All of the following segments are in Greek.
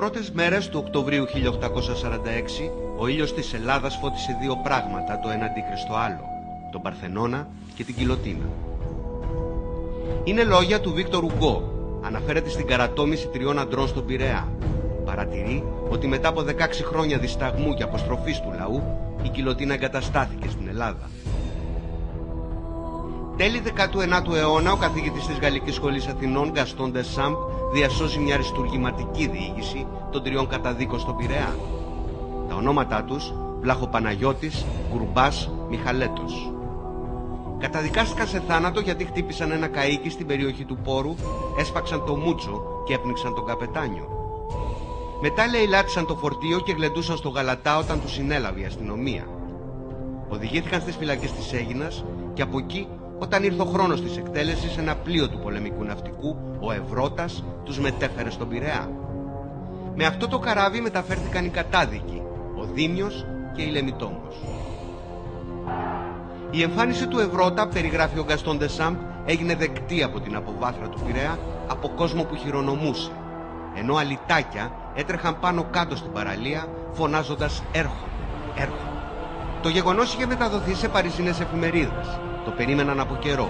πρώτες μέρες του Οκτωβρίου 1846, ο ήλιος της Ελλάδας φώτισε δύο πράγματα, το ένα αντίκριστο άλλο, τον Παρθενώνα και την Γκιλοτίνα. Είναι λόγια του Βίκτορ Ουγκό. Αναφέρεται στην καρατόμηση τριών αντρών στον Πειραιά. Παρατηρεί ότι μετά από 16 χρόνια δισταγμού και αποστροφής του λαού, η Γκιλοτίνα εγκαταστάθηκε στην Ελλάδα. Τέλη 19ου αιώνα, ο καθηγητής της Γαλλικής Σχολής Αθηνών, Γκαστόν ντε Σάμπ, διασώζει μια αριστουργηματική διοίκηση των τριών καταδίκων στον Πειραιά. Τα ονόματά τους, Βλαχοπαναγιώτης, Γκουρμπάς, Μιχαλέτος. Καταδικάστηκαν σε θάνατο γιατί χτύπησαν ένα καΐκι στην περιοχή του Πόρου, έσπαξαν το μούτσο και έπνιξαν τον καπετάνιο. Μετά λαιλάτισαν το φορτίο και γλεντούσαν στο Γαλατά όταν τους συνέλαβε η αστυνομία. Οδηγήθηκαν στις φυλακές της Αίγινας και από εκεί, όταν ήρθε ο χρόνος της εκτέλεσης, ένα πλοίο του πολεμικού ναυτικού, ο Ευρώπας, τους μετέφερε στον Πειραιά. Με αυτό το καράβι μεταφέρθηκαν οι κατάδικοι, ο Δήμιος και η Λεμιτόμος. Η εμφάνιση του Ευρώτα, περιγράφει ο Γκαστόν ντε Σάμπ, έγινε δεκτή από την αποβάθρα του Πειραιά από κόσμο που χειρονομούσε, ενώ αλυτάκια έτρεχαν πάνω κάτω στην παραλία φωνάζοντας «Έρχομαι, έρχομαι». Το γεγονός είχε μεταδοθεί σε παρισινές εφημερίδες. Το περίμεναν από καιρό.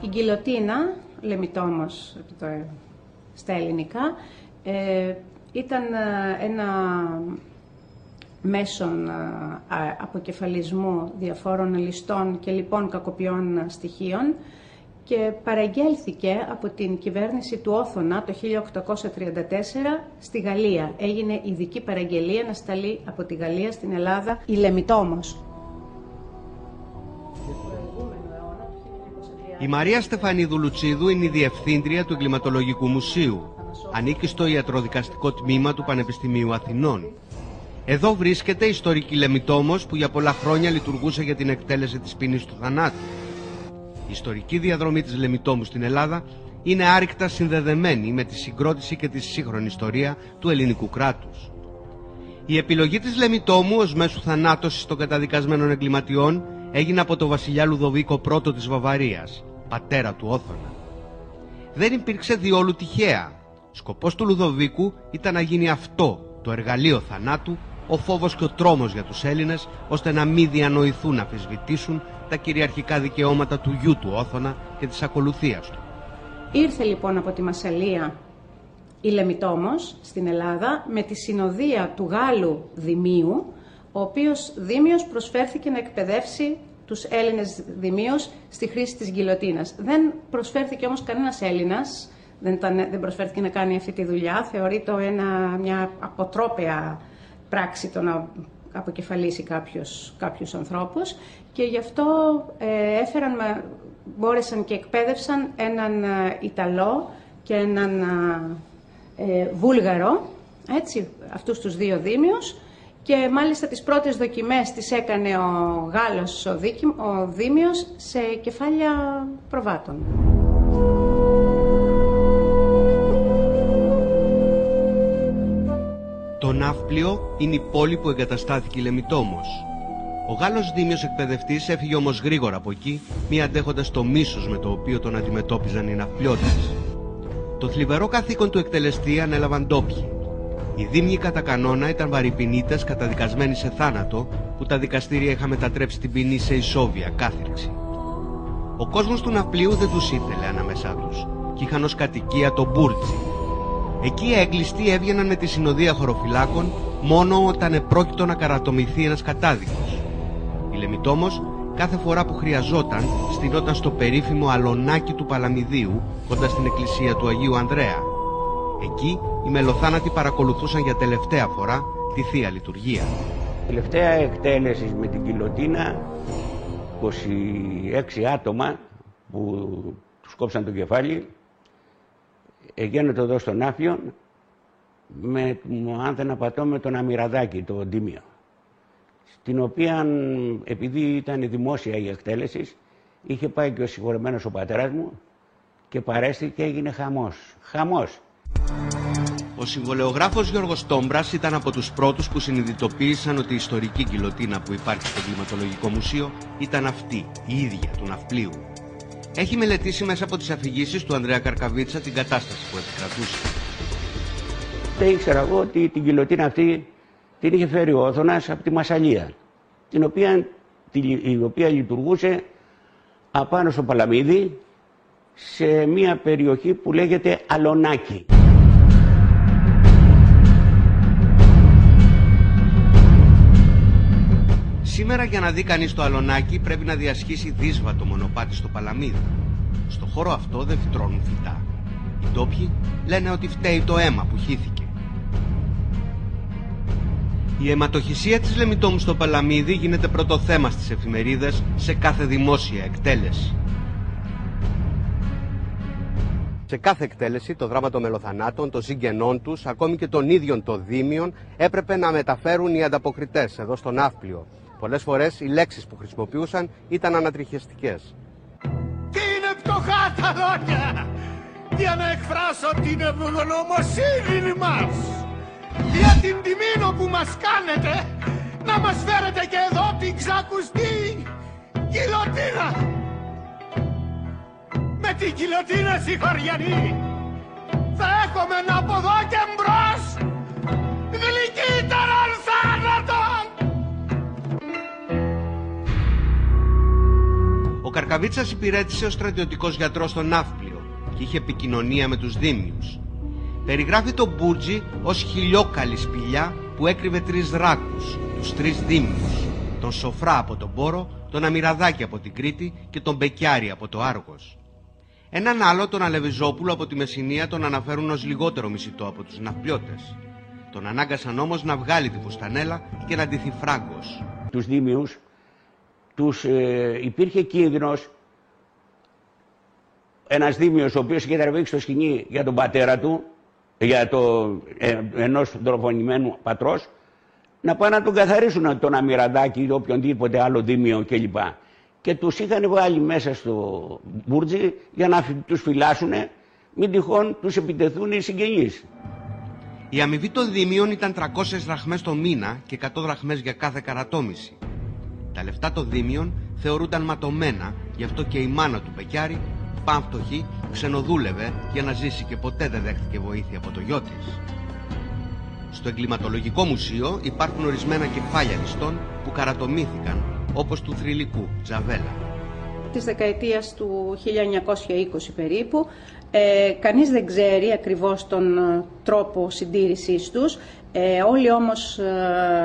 Η Γκιλοτίνα, Λεμιτόμος στα ελληνικά, ήταν ένα μέσον αποκεφαλισμού διαφόρων ληστών και λοιπών κακοποιών στοιχείων και παραγγέλθηκε από την κυβέρνηση του Όθωνα το 1834 στη Γαλλία. Έγινε ειδική παραγγελία να σταλεί από τη Γαλλία στην Ελλάδα η Λεμιτόμος. Η Μαρία Στεφανίδου Λουτσίδου είναι η διευθύντρια του Εγκληματολογικού Μουσείου. Ανήκει στο ιατροδικαστικό τμήμα του Πανεπιστημίου Αθηνών. Εδώ βρίσκεται η ιστορική Λεμιτόμος που για πολλά χρόνια λειτουργούσε για την εκτέλεση της ποινής του θανάτου. Η ιστορική διαδρομή της Λεμιτόμου στην Ελλάδα είναι άρρηκτα συνδεδεμένη με τη συγκρότηση και τη σύγχρονη ιστορία του ελληνικού κράτους. Η επιλογή της Λεμιτόμου ως μέσου θανάτωσης των καταδικασμένων εγκληματιών έγινε από τον βασιλιά Λουδοβίκο I της Βαβαρίας, πατέρα του Όθωνα. Δεν υπήρξε διόλου τυχαία. Σκοπός του Λουδοβίκου ήταν να γίνει αυτό, το εργαλείο θανάτου, ο φόβος και ο τρόμος για τους Έλληνες, ώστε να μην διανοηθούν να αμφισβητήσουν τα κυριαρχικά δικαιώματα του γιου του Όθωνα και της ακολουθίας του. Ήρθε λοιπόν από τη Μασσαλία η Λεμιτόμος στην Ελλάδα με τη συνοδεία του Γάλλου Δημίου, ο οποίος Δήμιος προσφέρθηκε να εκπαιδεύσει τους Έλληνες Δημίους στη χρήση της γκιλοτίνας. Δεν προσφέρθηκε όμως κανένας Έλληνας, δεν προσφέρθηκε να κάνει αυτή τη δουλειά. Θεωρείται μια αποτρόπαια πράξη το να αποκεφαλίσει κάποιους ανθρώπους και γι' αυτό μπόρεσαν και εκπαίδευσαν έναν Ιταλό και έναν Βούλγαρο, έτσι, αυτούς τους δύο Δήμιους, και μάλιστα τις πρώτες δοκιμές τις έκανε ο Γάλλος ο Δήμιος σε κεφάλια προβάτων. Το Ναύπλιο είναι η πόλη που εγκαταστάθηκε η Λεμιτόμος. Ο Γάλλος Δήμιος εκπαιδευτής έφυγε όμως γρήγορα από εκεί, μη αντέχοντας το μίσος με το οποίο τον αντιμετώπιζαν οι ναυπλιώτες. Το θλιβερό καθήκον του εκτελεστή ανέλαβαν ντόπιοι. Οι δήμοι κατά κανόνα ήταν βαρυπινίτες καταδικασμένοι σε θάνατο, που τα δικαστήρια είχαν μετατρέψει την ποινή σε ισόβια κάθριξη. Ο κόσμος του ναυπλίου δεν τους ήθελε ανάμεσά τους και είχαν ως κατοικία το Μπούρτσι. Εκεί οι έγκλειστοι έβγαιναν με τη συνοδεία χωροφυλάκων μόνο όταν επρόκειτο να καρατομηθεί ένας κατάδικος. Η Λεμιτόμος κάθε φορά που χρειαζόταν στηνόταν στο περίφημο αλωνάκι του Παλαμιδίου κοντά στην εκκλησία του Αγίου Ανδρέα. Εκεί οι μελοθάνατοι παρακολουθούσαν για τελευταία φορά τη Θεία Λειτουργία. Τελευταία εκτέλεση με την γκιλοτίνα, 26 άτομα που τους κόψαν το κεφάλι, γίνεται εδώ στο Ναύπλιο, αν δεν απατώ, με τον Αμυραδάκη, το Ντίμιο, στην οποία, επειδή ήταν δημόσια η εκτέλεση, είχε πάει και ο συγχωρεμένος ο πατέρας μου και παρέστηκε και έγινε χαμός. Χαμός. Ο συμβολεογράφος Γιώργος Τόμπρας ήταν από τους πρώτους που συνειδητοποίησαν ότι η ιστορική γκιλοτίνα που υπάρχει στο Εγκληματολογικό Μουσείο ήταν αυτή, η ίδια του Ναυπλίου. Έχει μελετήσει μέσα από τις αφηγήσεις του Ανδρέα Καρκαβίτσα την κατάσταση που επικρατούσε. Δεν ήξερα εγώ ότι την γιλοτίνα αυτή την είχε φέρει ο Όθωνας από τη Μασσαλία, η οποία λειτουργούσε απάνω στο Παλαμίδι, σε μια περιοχή που λέγεται Αλωνάκη. Σήμερα για να δει κανείς το Αλωνάκη πρέπει να διασχίσει δύσβατο μονοπάτι στο Παλαμίδι. Στο χώρο αυτό δεν φυτρώνουν φυτά. Οι ντόπιοι λένε ότι φταίει το αίμα που χύθηκε. Η αιματοχυσία της Λεμιτόμου στο Παλαμίδι γίνεται πρώτο θέμα στις εφημερίδες σε κάθε δημόσια εκτέλεση. Σε κάθε εκτέλεση το δράμα των μελοθανάτων, των συγγενών τους, ακόμη και των ίδιων των δήμιων έπρεπε να μεταφέρουν οι ανταποκριτές εδώ στο Ναύπλιο. Πολλές φορές οι λέξεις που χρησιμοποιούσαν ήταν ανατριχιαστικές. Και είναι πτωχά τα λόγια για να εκφράσω την ευγνωμοσύνη μας για την τιμήνο που μας κάνετε να μας φέρετε και εδώ την ξακουστή γιλοτίνα. Με την γιλοτίνα συγχωριανή θα έχουμε από εδώ και μπρος γλυκύτερον θάνατον. Ο Καρκαβίτσας υπηρέτησε ως στρατιωτικός γιατρός στο Ναύπλιο και είχε επικοινωνία με τους δήμιους. Περιγράφει τον Μπούρτζη ως χιλιόκαλη σπηλιά που έκρυβε 3 δράκους, τους 3 δήμιους, τον Σοφρά από τον Πόρο, τον Αμυραδάκη από την Κρήτη και τον Μπεκιάρη από το Άργος. Έναν άλλο, τον Αλεβιζόπουλο από τη Μεσσηνία, τον αναφέρουν ως λιγότερο μισητό από τους ναυπλιώτες. Τον ανάγκασαν όμως να βγάλει τη φουστανέλα και να ντυθεί φράγκος. Τους δήμιους υπήρχε κίνδυνος ένας δήμιος ο οποίος είχε τραβήξει το σκηνή για τον πατέρα του, για ενός δολοφονημένου πατρός, να πάνε να τον καθαρίσουν τον Αμυραδάκη ή οποιονδήποτε άλλο δήμιο κλπ. Και τους είχαν βάλει μέσα στο Μπούρτζι για να τους φυλάσουν, μην τυχόν τους επιτεθούν οι συγγενείς. Η αμοιβή των δήμιων ήταν 300 δραχμές το μήνα και 100 δραχμές για κάθε καρατόμηση. Τα λεφτά των δήμιων θεωρούνταν ματωμένα, γι' αυτό και η μάνα του Μπεκιάρη, πανφτωχή, ξενοδούλευε για να ζήσει και ποτέ δεν δέχτηκε βοήθεια από το γιο της. Στο Εγκληματολογικό Μουσείο υπάρχουν ορισμένα κεφάλια ληστών που καρατομήθηκαν, όπως του θρυλικού Τζαβέλα. Της δεκαετίας του 1920 περίπου, κανείς δεν ξέρει ακριβώς τον τρόπο συντήρησής τους. Όλοι όμως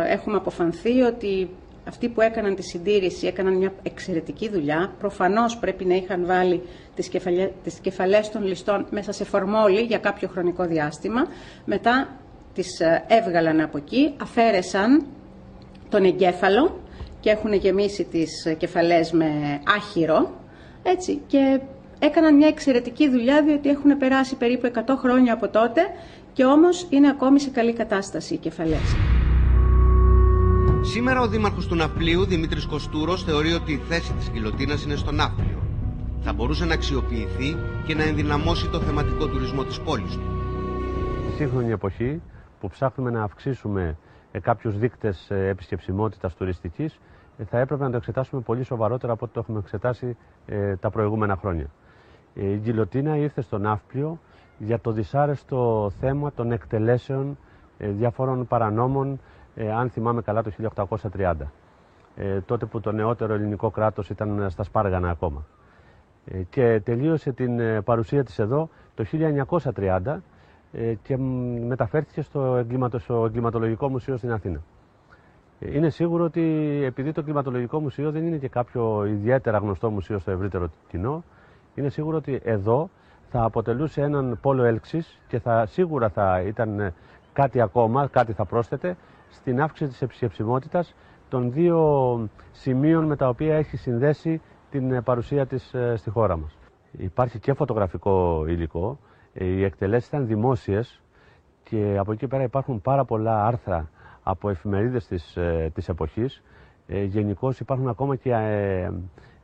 έχουμε αποφανθεί ότι αυτοί που έκαναν τη συντήρηση έκαναν μια εξαιρετική δουλειά. Προφανώς πρέπει να είχαν βάλει τις κεφαλές των ληστών μέσα σε φορμόλι για κάποιο χρονικό διάστημα. Μετά τις έβγαλαν από εκεί, αφαίρεσαν τον εγκέφαλο και έχουν γεμίσει τις κεφαλές με άχυρο, έτσι, και έκαναν μια εξαιρετική δουλειά, διότι έχουν περάσει περίπου 100 χρόνια από τότε και όμως είναι ακόμη σε καλή κατάσταση οι κεφαλές. Σήμερα ο δήμαρχος του Ναυπλίου, Δημήτρης Κοστούρος, θεωρεί ότι η θέση της γιλοτίνας είναι στο Ναύπλιο. Θα μπορούσε να αξιοποιηθεί και να ενδυναμώσει το θεματικό τουρισμό της πόλης του. Στη σύγχρονη εποχή που ψάχνουμε να αυξήσουμε κάποιους δείκτες επισκεψιμότητας τουριστικής, θα έπρεπε να το εξετάσουμε πολύ σοβαρότερα από ό,τι το έχουμε εξετάσει τα προηγούμενα χρόνια. Η γιλοτίνα ήρθε στο Ναύπλιο για το δυσάρεστο θέμα των εκτελέσεων διαφόρων παρανόμων, αν θυμάμαι καλά, το 1830. Τότε που το νεότερο ελληνικό κράτος ήταν στα Σπάργανα ακόμα. Και τελείωσε την παρουσία της εδώ το 1930 και μεταφέρθηκε στο Εγκληματολογικό Μουσείο στην Αθήνα. Είναι σίγουρο ότι επειδή το Εγκληματολογικό Μουσείο δεν είναι και κάποιο ιδιαίτερα γνωστό μουσείο στο ευρύτερο κοινό, είναι σίγουρο ότι εδώ θα αποτελούσε έναν πόλο έλξης και σίγουρα θα ήταν κάτι ακόμα, κάτι θα πρόσθεται στην αύξηση της επισκεψιμότητας των 2 σημείων με τα οποία έχει συνδέσει την παρουσία της στη χώρα μας. Υπάρχει και φωτογραφικό υλικό, οι εκτελέσεις ήταν δημόσιες και από εκεί πέρα υπάρχουν πάρα πολλά άρθρα από εφημερίδες της εποχής. Γενικώς υπάρχουν ακόμα και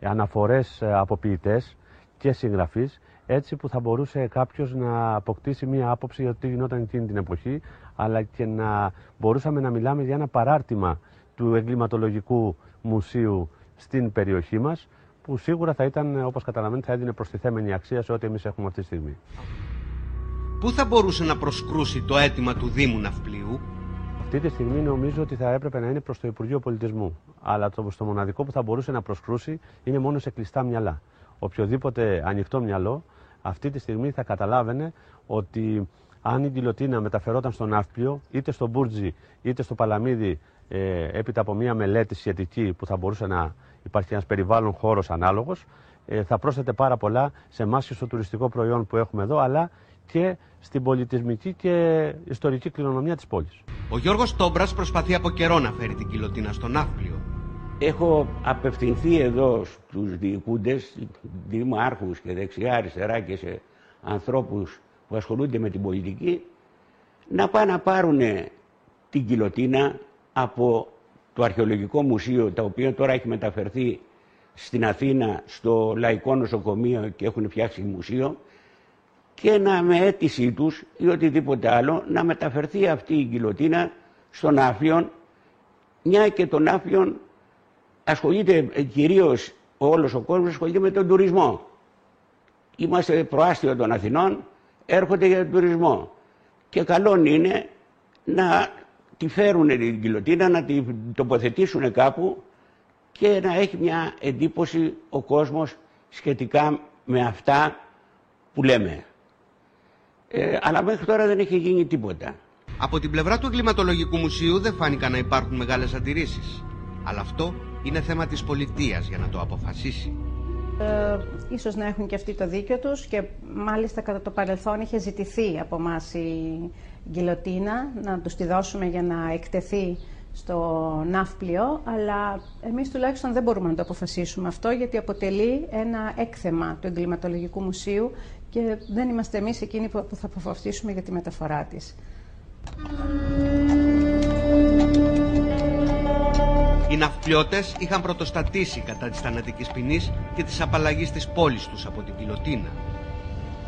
αναφορές από ποιητές και συγγραφείς, έτσι που θα μπορούσε κάποιος να αποκτήσει μία άποψη για το τι γινόταν εκείνη την εποχή, αλλά και να μπορούσαμε να μιλάμε για ένα παράρτημα του Εγκληματολογικού Μουσείου στην περιοχή μας, που σίγουρα θα ήταν, όπως καταλαβαίνετε, θα έδινε προστιθέμενη αξία σε ό,τι εμείς έχουμε αυτή τη στιγμή. Πού θα μπορούσε να προσκρούσει το αίτημα του Δήμου Ναυπλίου? Αυτή τη στιγμή νομίζω ότι θα έπρεπε να είναι προς το Υπουργείο Πολιτισμού. Αλλά το μοναδικό που θα μπορούσε να προσκρούσει είναι μόνο σε κλειστά μυαλά. Οποιοδήποτε ανοιχτό μυαλό αυτή τη στιγμή θα καταλάβαινε ότι αν η γκιλοτίνα μεταφερόταν στο Ναύπλιο, είτε στο Μπούρτζι είτε στο Παλαμίδι, έπειτα από μια μελέτη σχετική που θα μπορούσε να υπάρχει ένας περιβάλλον χώρος ανάλογος, θα πρόσθεται πάρα πολλά σε εμάς και στο τουριστικό προϊόν που έχουμε εδώ, αλλά και στην πολιτισμική και ιστορική κληρονομιά της πόλης. Ο Γιώργος Τόμπρας προσπαθεί από καιρό να φέρει την γκιλοτίνα στο Ναύπλιο. Έχω απευθυνθεί εδώ στους διοικούντες, δημάρχους και δεξιά αριστερά και σε ανθρώπους που ασχολούνται με την πολιτική, να πάνε να πάρουν την γκιλοτίνα από το Αρχαιολογικό Μουσείο, το οποίο τώρα έχει μεταφερθεί στην Αθήνα στο Λαϊκό Νοσοκομείο και έχουν φτιάξει μουσείο, και να με αίτησή τους ή οτιδήποτε άλλο να μεταφερθεί αυτή η γκιλοτίνα στο Ναύπλιο, μια και το Ναύπλιο ασχολείται κυρίως, όλος ο κόσμος ασχολείται με τον τουρισμό. Είμαστε προάστιο των Αθηνών, έρχονται για τον τουρισμό. Και καλό είναι να τη φέρουν την γκιλοτίνα, να την τοποθετήσουν κάπου και να έχει μια εντύπωση ο κόσμος σχετικά με αυτά που λέμε. Αλλά μέχρι τώρα δεν έχει γίνει τίποτα. Από την πλευρά του Εγκληματολογικού Μουσείου δεν φάνηκαν να υπάρχουν μεγάλες αντιρρήσεις. Αλλά αυτό είναι θέμα της πολιτείας για να το αποφασίσει. Ίσως να έχουν και αυτοί το δίκιο τους και μάλιστα κατά το παρελθόν είχε ζητηθεί από εμάς η γκιλοτίνα να τους τη δώσουμε για να εκτεθεί στο Ναύπλιο, αλλά εμείς τουλάχιστον δεν μπορούμε να το αποφασίσουμε αυτό, γιατί αποτελεί ένα έκθεμα του Εγκληματολογικού Μουσείου και δεν είμαστε εμείς εκείνοι που θα αποφασίσουμε για τη μεταφορά της. Οι ναυπλιώτες είχαν πρωτοστατήσει κατά της θανατικής ποινής και της απαλλαγής της πόλης τους από την γκιλοτίνα.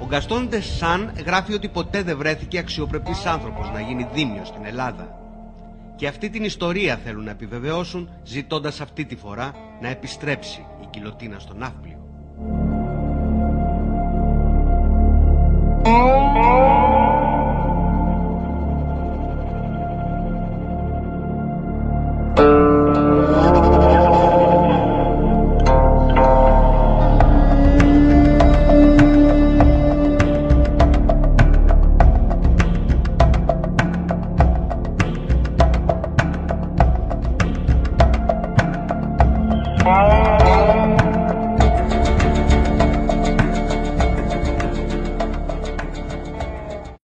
Ο Γκαστόν ντε Σαν γράφει ότι ποτέ δεν βρέθηκε αξιοπρεπής άνθρωπος να γίνει δήμιος στην Ελλάδα. Και αυτή την ιστορία θέλουν να επιβεβαιώσουν, ζητώντας αυτή τη φορά να επιστρέψει η γκιλοτίνα στο Ναύπλιο.